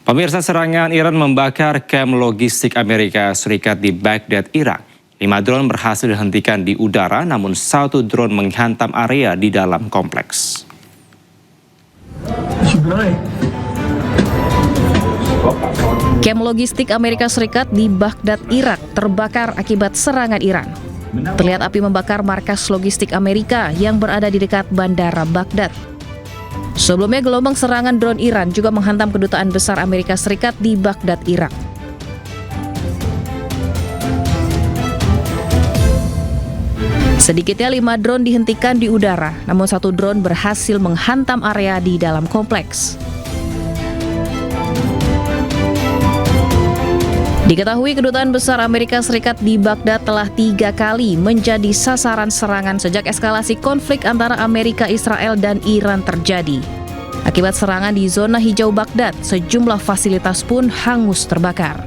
Pemirsa, serangan Iran membakar kamp logistik Amerika Serikat di Baghdad, Irak. 5 drone berhasil dihentikan di udara, namun 1 drone menghantam area di dalam kompleks. Kamp logistik Amerika Serikat di Baghdad, Irak terbakar akibat serangan Iran. Terlihat api membakar markas logistik Amerika yang berada di dekat bandara Baghdad. Sebelumnya, gelombang serangan drone Iran juga menghantam kedutaan besar Amerika Serikat di Baghdad, Irak. Sedikitnya 5 drone dihentikan di udara, namun 1 drone berhasil menghantam area di dalam kompleks. Diketahui kedutaan besar Amerika Serikat di Baghdad telah 3 kali menjadi sasaran serangan sejak eskalasi konflik antara Amerika, Israel, dan Iran terjadi. Akibat serangan di zona hijau Baghdad, sejumlah fasilitas pun hangus terbakar.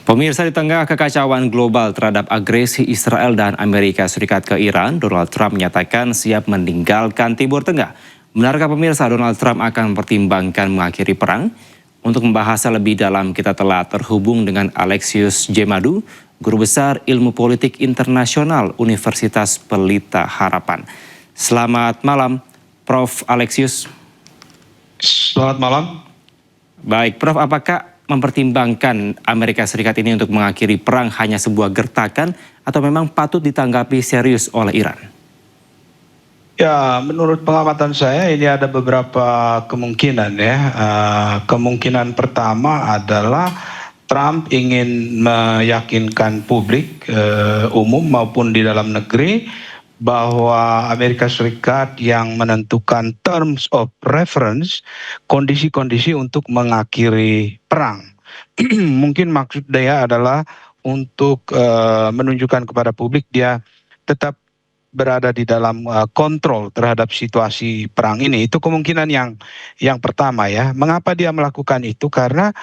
Pemirsa, di tengah kekacauan global terhadap agresi Israel dan Amerika Serikat ke Iran, Donald Trump menyatakan siap meninggalkan Timur Tengah. Benarkah pemirsa Donald Trump akan mempertimbangkan mengakhiri perang? Untuk membahasnya lebih dalam, kita telah terhubung dengan Alexius Jemadu, Guru Besar Ilmu Politik Internasional Universitas Pelita Harapan. Selamat malam, Prof. Alexius. Selamat malam. Baik, Prof, apakah mempertimbangkan Amerika Serikat ini untuk mengakhiri perang hanya sebuah gertakan atau memang patut ditanggapi serius oleh Iran? Ya, menurut pengamatan saya ini ada beberapa kemungkinan ya. Kemungkinan pertama adalah Trump ingin meyakinkan publik umum maupun di dalam negeri bahwa Amerika Serikat yang menentukan terms of reference, kondisi-kondisi untuk mengakhiri perang. Mungkin maksud dia adalah untuk menunjukkan kepada publik dia tetap berada di dalam kontrol terhadap situasi perang ini. Itu kemungkinan yang pertama ya. Mengapa dia melakukan itu? Karena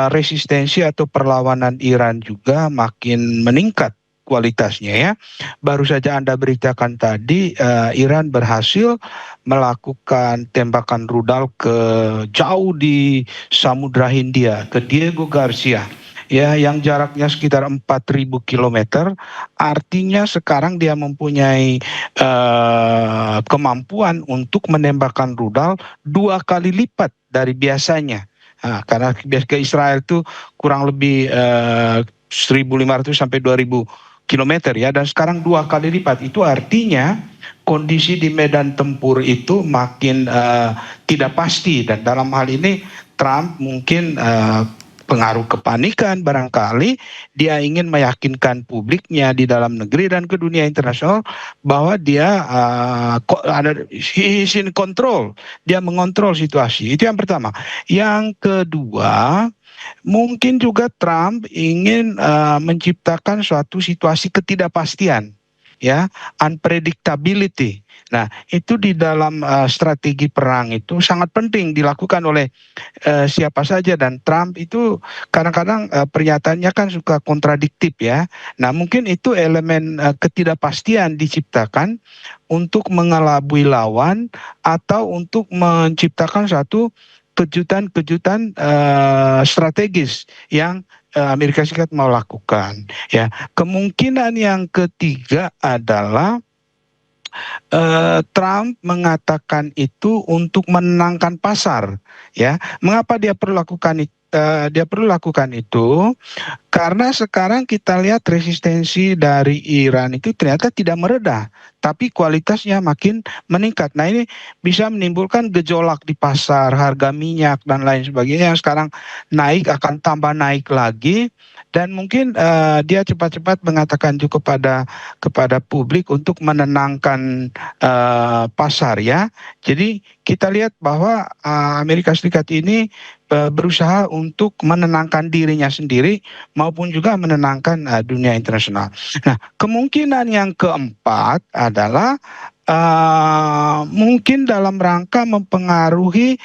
resistensi atau perlawanan Iran juga makin meningkat kualitasnya ya. Baru saja Anda beritakan tadi, Iran berhasil melakukan tembakan rudal ke jauh di Samudra Hindia, ke Diego Garcia. Ya, yang jaraknya sekitar 4.000 kilometer, artinya sekarang dia mempunyai kemampuan untuk menembakkan rudal 2 kali lipat dari biasanya. Nah, karena ke Israel itu kurang lebih 1.500 sampai 2.000 kilometer ya, dan sekarang 2 kali lipat. Itu artinya kondisi di medan tempur itu makin tidak pasti, dan dalam hal ini Trump mungkin pengaruh kepanikan barangkali dia ingin meyakinkan publiknya di dalam negeri dan ke dunia internasional bahwa dia he's in control, dia mengontrol situasi. Itu yang pertama. Yang kedua, mungkin juga Trump ingin menciptakan suatu situasi ketidakpastian, ya, unpredictability. Nah, itu di dalam strategi perang itu sangat penting dilakukan oleh siapa saja, dan Trump itu kadang-kadang pernyataannya kan suka kontradiktif ya. Nah, mungkin itu elemen ketidakpastian diciptakan untuk mengelabui lawan atau untuk menciptakan satu kejutan-kejutan strategis yang Amerika Serikat mau lakukan ya. Kemungkinan yang ketiga adalah Trump mengatakan itu untuk menenangkan pasar ya. Mengapa dia perlu lakukan itu? Dia perlu lakukan itu karena sekarang kita lihat resistensi dari Iran itu ternyata tidak mereda, tapi kualitasnya makin meningkat. Nah, ini bisa menimbulkan gejolak di pasar, harga minyak dan lain sebagainya yang sekarang naik akan tambah naik lagi, dan mungkin dia cepat-cepat mengatakan juga kepada publik untuk menenangkan pasar ya. Jadi kita lihat bahwa Amerika Serikat ini berusaha untuk menenangkan dirinya sendiri maupun juga menenangkan dunia internasional. Nah, kemungkinan yang keempat adalah mungkin dalam rangka mempengaruhi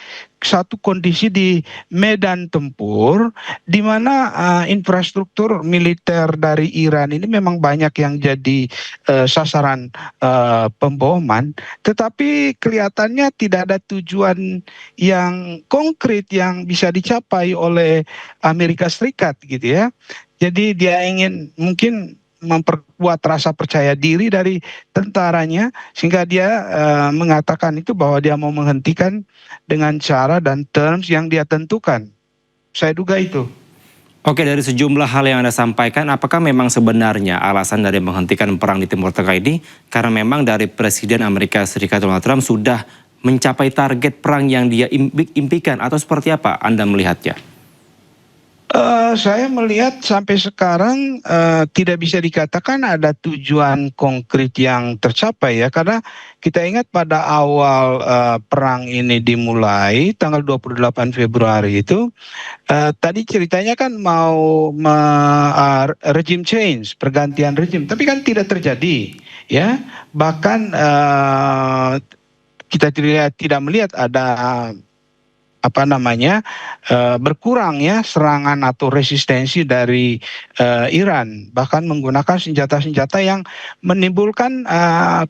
satu kondisi di medan tempur di mana infrastruktur militer dari Iran ini memang banyak yang jadi sasaran pemboman, tetapi kelihatannya tidak ada tujuan yang konkret yang bisa dicapai oleh Amerika Serikat gitu ya. Jadi dia ingin mungkin memperkuat rasa percaya diri dari tentaranya sehingga dia mengatakan itu bahwa dia mau menghentikan dengan cara dan terms yang dia tentukan. Saya duga itu. Oke, dari sejumlah hal yang Anda sampaikan, apakah memang sebenarnya alasan dari menghentikan perang di Timur Tengah ini karena memang dari Presiden Amerika Serikat Donald Trump sudah mencapai target perang yang dia impikan atau seperti apa Anda melihatnya? Saya melihat sampai sekarang tidak bisa dikatakan ada tujuan konkret yang tercapai ya, karena kita ingat pada awal perang ini dimulai tanggal 28 Februari itu tadi ceritanya kan mau regime change, pergantian regime, tapi kan tidak terjadi ya, bahkan kita tidak melihat ada berkurang ya serangan atau resistensi dari Iran, bahkan menggunakan senjata-senjata yang menimbulkan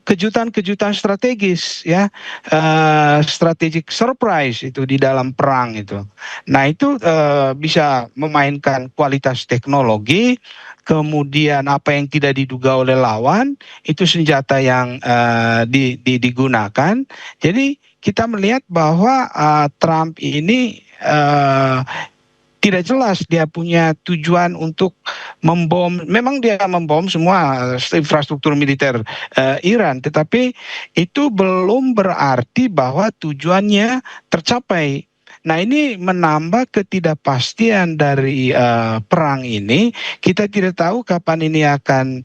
kejutan-kejutan strategis ya, strategic surprise itu di dalam perang itu. Nah itu bisa memainkan kualitas teknologi, kemudian apa yang tidak diduga oleh lawan itu senjata yang digunakan. Jadi kita melihat bahwa Trump ini tidak jelas dia punya tujuan untuk membom. Memang dia membom semua infrastruktur militer Iran, tetapi itu belum berarti bahwa tujuannya tercapai. Nah ini menambah ketidakpastian dari perang ini. Kita tidak tahu kapan ini akan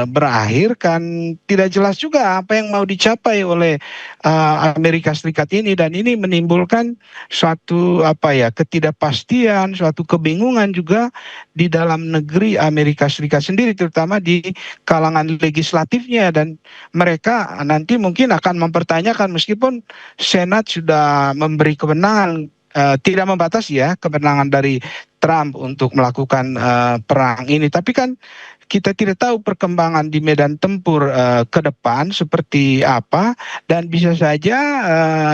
berakhir, kan tidak jelas juga apa yang mau dicapai oleh Amerika Serikat ini, dan ini menimbulkan suatu ketidakpastian, suatu kebingungan juga di dalam negeri Amerika Serikat sendiri, terutama di kalangan legislatifnya, dan mereka nanti mungkin akan mempertanyakan meskipun Senat sudah memberi kewenangan, tidak membatasi ya kewenangan dari Trump untuk melakukan perang ini, tapi kan kita tidak tahu perkembangan di medan tempur ke depan seperti apa, dan bisa saja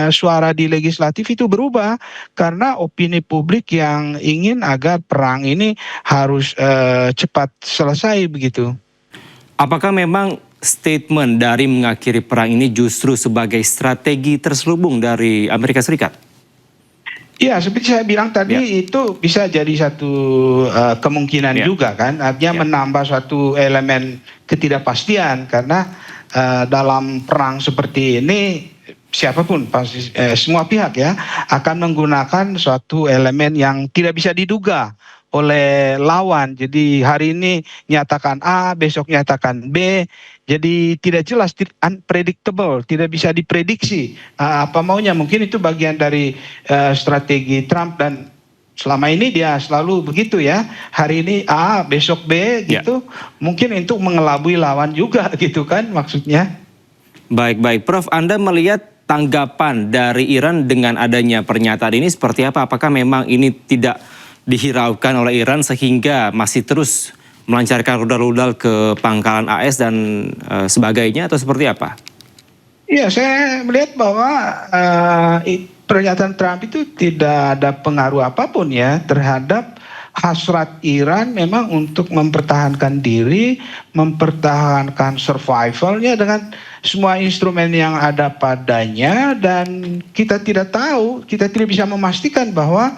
suara di legislatif itu berubah karena opini publik yang ingin agar perang ini harus cepat selesai begitu. Apakah memang statement dari mengakhiri perang ini justru sebagai strategi terselubung dari Amerika Serikat? Ya, seperti saya bilang tadi itu bisa jadi satu kemungkinan juga kan, artinya menambah suatu elemen ketidakpastian karena dalam perang seperti ini siapapun pasti semua pihak ya akan menggunakan suatu elemen yang tidak bisa diduga oleh lawan. Jadi hari ini nyatakan A, besok nyatakan B. Jadi tidak jelas, unpredictable, tidak bisa diprediksi apa maunya. Mungkin itu bagian dari strategi Trump, dan selama ini dia selalu begitu ya. Hari ini A, besok B gitu. Mungkin untuk mengelabui lawan juga gitu kan maksudnya. Baik, Prof. Anda melihat tanggapan dari Iran dengan adanya pernyataan ini seperti apa? Apakah memang ini tidak dihiraukan oleh Iran sehingga masih terus melancarkan rudal-rudal ke pangkalan AS dan sebagainya, atau seperti apa? Iya, saya melihat bahwa pernyataan Trump itu tidak ada pengaruh apapun ya terhadap hasrat Iran memang untuk mempertahankan diri, mempertahankan survivalnya dengan semua instrumen yang ada padanya, dan kita tidak tahu, kita tidak bisa memastikan bahwa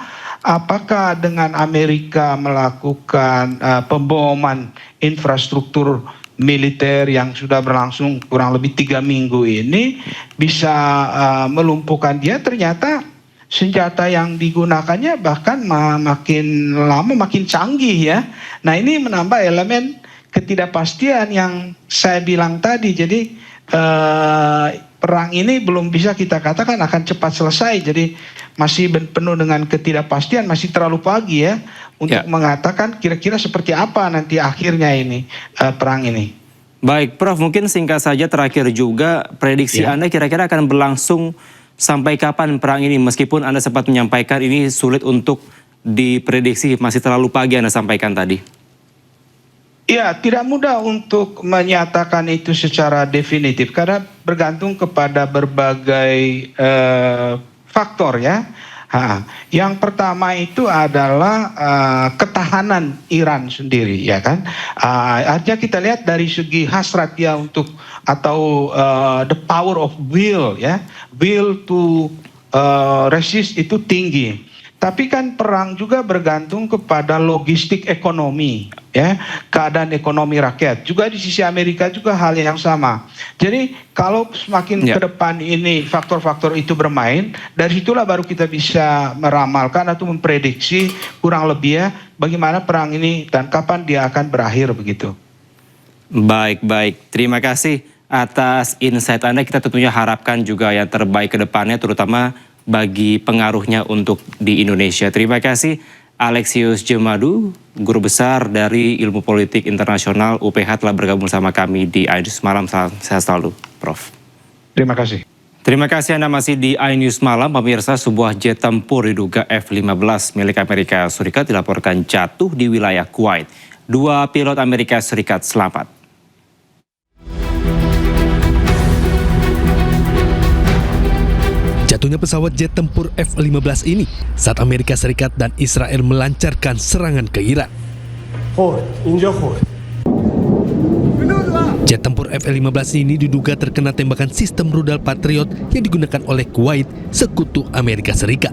apakah dengan Amerika melakukan pemboman infrastruktur militer yang sudah berlangsung kurang lebih 3 minggu ini bisa melumpuhkan dia. Ternyata senjata yang digunakannya bahkan makin lama makin canggih ya. Nah ini menambah elemen ketidakpastian yang saya bilang tadi. Jadi perang ini belum bisa kita katakan akan cepat selesai. Jadi masih penuh dengan ketidakpastian, masih terlalu pagi ya untuk mengatakan kira-kira seperti apa nanti akhirnya ini perang ini. Baik, Prof, mungkin singkat saja terakhir juga, prediksi Anda kira-kira akan berlangsung sampai kapan perang ini? Meskipun Anda sempat menyampaikan ini sulit untuk diprediksi, masih terlalu pagi Anda sampaikan tadi. Ya, tidak mudah untuk menyatakan itu secara definitif karena bergantung kepada berbagai faktor ya. Yang pertama itu adalah ketahanan Iran sendiri, ya kan? Artinya kita lihat dari segi hasrat dia untuk atau the power of will, ya, will to resist itu tinggi. Tapi kan perang juga bergantung kepada logistik ekonomi, ya, keadaan ekonomi rakyat. Juga di sisi Amerika juga hal yang sama. Jadi kalau semakin ke depan ini faktor-faktor itu bermain, dari situlah baru kita bisa meramalkan atau memprediksi kurang lebih ya bagaimana perang ini dan kapan dia akan berakhir begitu. Baik. Terima kasih atas insight Anda. Kita tentunya harapkan juga yang terbaik ke depannya, terutama bagi pengaruhnya untuk di Indonesia. Terima kasih Alexius Jemadu, Guru Besar dari Ilmu Politik Internasional UPH telah bergabung sama kami di iNews Malam. Sehat selalu, Prof. Terima kasih. Terima kasih Anda masih di iNews Malam. Pemirsa, sebuah jet tempur diduga F-15 milik Amerika Serikat dilaporkan jatuh di wilayah Kuwait. 2 pilot Amerika Serikat selamat. Jatuhnya pesawat jet tempur F-15 ini saat Amerika Serikat dan Israel melancarkan serangan ke Iran. Jet tempur F-15 ini diduga terkena tembakan sistem rudal Patriot yang digunakan oleh Kuwait, sekutu Amerika Serikat.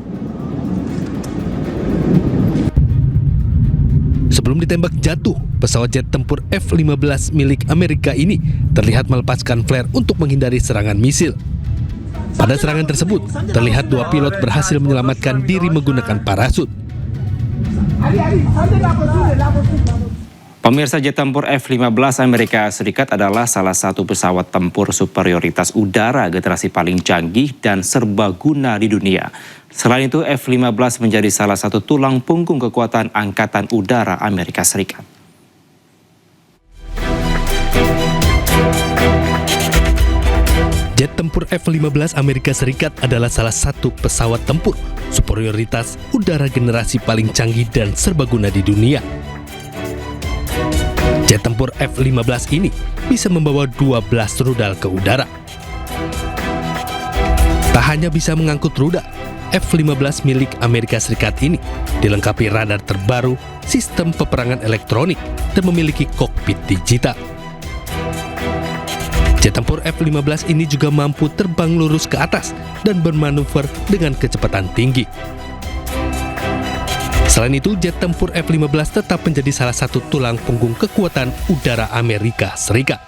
Sebelum ditembak jatuh, pesawat jet tempur F-15 milik Amerika ini terlihat melepaskan flare untuk menghindari serangan misil. Pada serangan tersebut, terlihat 2 pilot berhasil menyelamatkan diri menggunakan parasut. Pemirsa, jet tempur F-15 Amerika Serikat adalah salah satu pesawat tempur superioritas udara generasi paling canggih dan serbaguna di dunia. Selain itu, F-15 menjadi salah satu tulang punggung kekuatan Angkatan Udara Amerika Serikat. Jet tempur F-15 Amerika Serikat adalah salah satu pesawat tempur superioritas udara generasi paling canggih dan serbaguna di dunia. Jet tempur F-15 ini bisa membawa 12 rudal ke udara. Tak hanya bisa mengangkut rudal, F-15 milik Amerika Serikat ini dilengkapi radar terbaru, sistem peperangan elektronik, dan memiliki kokpit digital. Jet tempur F-15 ini juga mampu terbang lurus ke atas dan bermanuver dengan kecepatan tinggi. Selain itu, jet tempur F-15 tetap menjadi salah satu tulang punggung kekuatan udara Amerika Serikat.